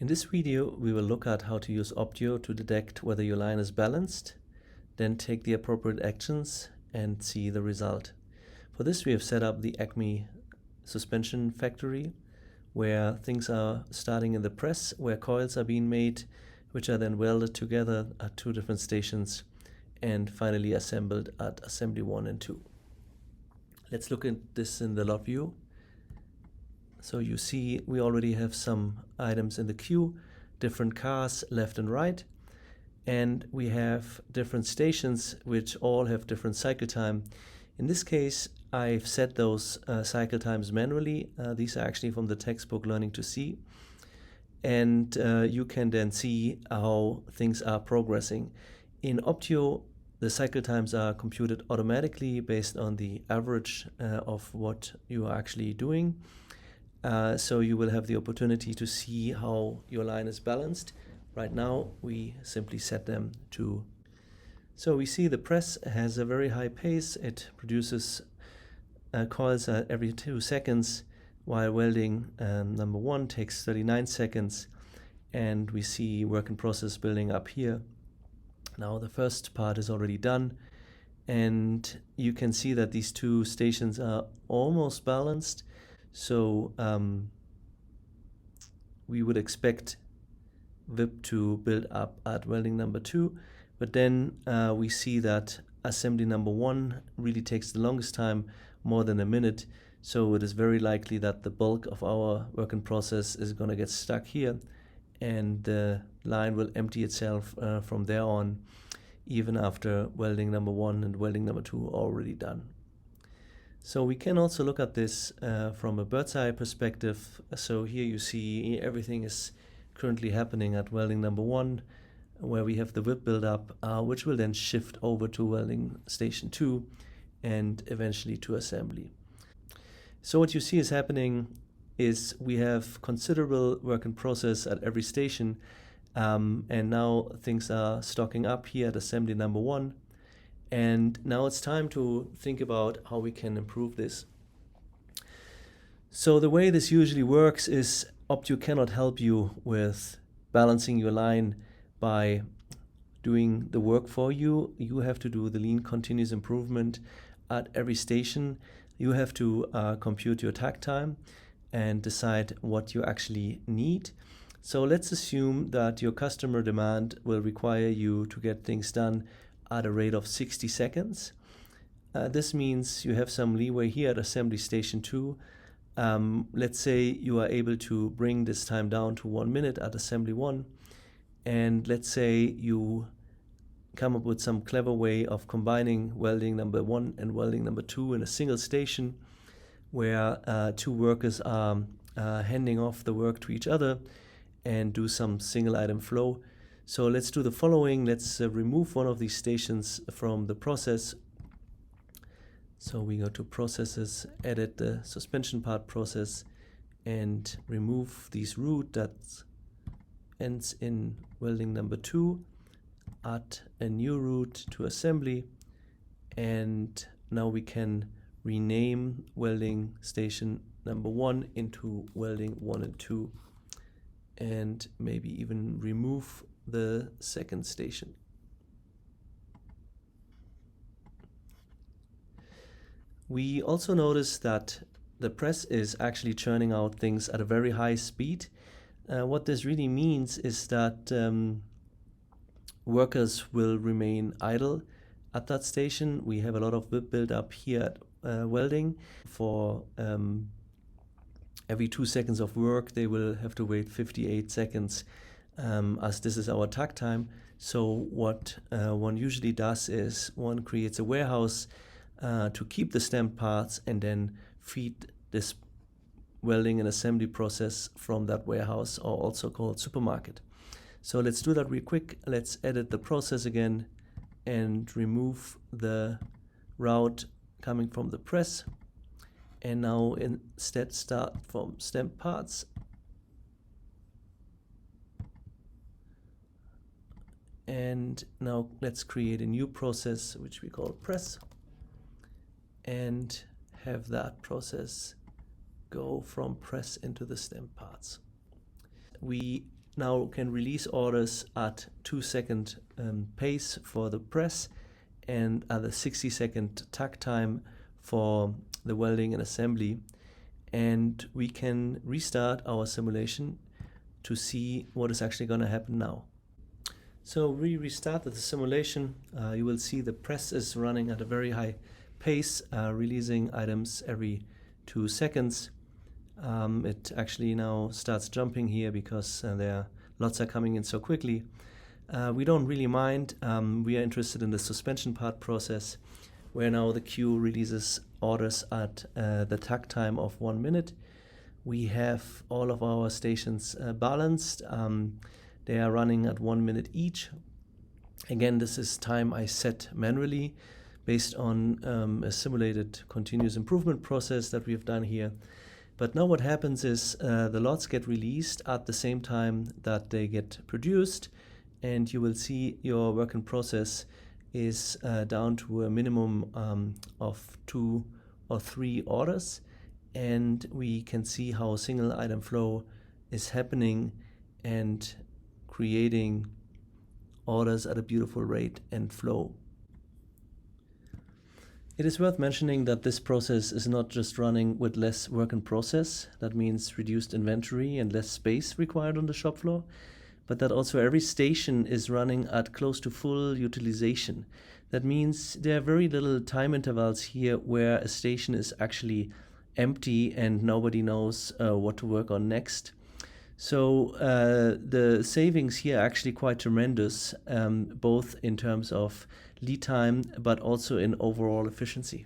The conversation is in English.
In this video, we will look at how to use Optio to detect whether your line is balanced, then take the appropriate actions and see the result. For this, we have set up the Acme suspension factory, where things are starting in the press, where coils are being made, which are then welded together at two different stations and finally assembled at assembly 1 and 2. Let's look at this in the lot view. So you see we already have some items in the queue, different cars left and right, and we have different stations which all have different cycle time. In this case, I've set those cycle times manually. These are actually from the textbook Learning to See. And you can then see how things are progressing. In Optio, the cycle times are computed automatically based on the average of what you are actually doing. So you will have the opportunity to see how your line is balanced. Right now, we simply set them to. So we see the press has a very high pace. It produces coils every 2 seconds, while welding number 1 takes 39 seconds. And we see work in process building up here. Now the first part is already done. And you can see that these two stations are almost balanced. So we would expect VIP to build up at welding number 2, but then we see that assembly number 1 really takes the longest time, more than a minute. So it is very likely that the bulk of our work in process is going to get stuck here, and the line will empty itself from there on, even after welding number 1 and welding number 2 are already done. So we can also look at this from a bird's eye perspective. So here you see everything is currently happening at welding number 1, where we have the whip build-up, which will then shift over to welding station 2 and eventually to assembly. So what you see is happening is we have considerable work in process at every station, and now things are stocking up here at assembly number 1. And now it's time to think about how we can improve this. So the way this usually works is Optio cannot help you with balancing your line by doing the work for you. You have to do the lean continuous improvement at every station. You have to compute your takt time and decide what you actually need. So let's assume that your customer demand will require you to get things done at a rate of 60 seconds. This means you have some leeway here at assembly station 2. Let's say you are able to bring this time down to 1 minute at assembly 1. And let's say you come up with some clever way of combining welding number 1 and welding number 2 in a single station, where two workers are handing off the work to each other and do some single item flow. So let's do the following. Let's remove one of these stations from the process. So we go to processes, edit the suspension part process, and remove this route that ends in welding number 2, add a new route to assembly, and now we can rename welding station number 1 into welding 1 and 2, and maybe even remove the second station. We also notice that the press is actually churning out things at a very high speed. What this really means is that workers will remain idle at that station. We have a lot of whip build up here at welding. For every 2 seconds of work, they will have to wait 58 seconds. As this is our takt time. So what one usually does is one creates a warehouse to keep the stamped parts and then feed this welding and assembly process from that warehouse, or also called supermarket. So let's do that real quick. Let's edit the process again and remove the route coming from the press, and now instead start from stamped parts. And now let's create a new process, which we call press, and have that process go from press into the stamped parts. We now can release orders at 2-second pace for the press and at a 60-second takt time for the welding and assembly. And we can restart our simulation to see what is actually going to happen now. So we restarted the simulation. You will see the press is running at a very high pace, releasing items every 2 seconds. It actually now starts jumping here because lots are coming in so quickly. We don't really mind. We are interested in the suspension part process, where now the queue releases orders at the takt time of 1 minute. We have all of our stations balanced. They are running at 1 minute each. Again, this is time I set manually based on a simulated continuous improvement process that we've done here. But now what happens is the lots get released at the same time that they get produced, and you will see your work in process is down to a minimum of 2 or 3 orders, and we can see how single item flow is happening and creating orders at a beautiful rate and flow. It is worth mentioning that this process is not just running with less work in process, that means reduced inventory and less space required on the shop floor, but that also every station is running at close to full utilization. That means there are very little time intervals here where a station is actually empty and nobody knows what to work on next. So the savings here are actually quite tremendous, both in terms of lead time, but also in overall efficiency.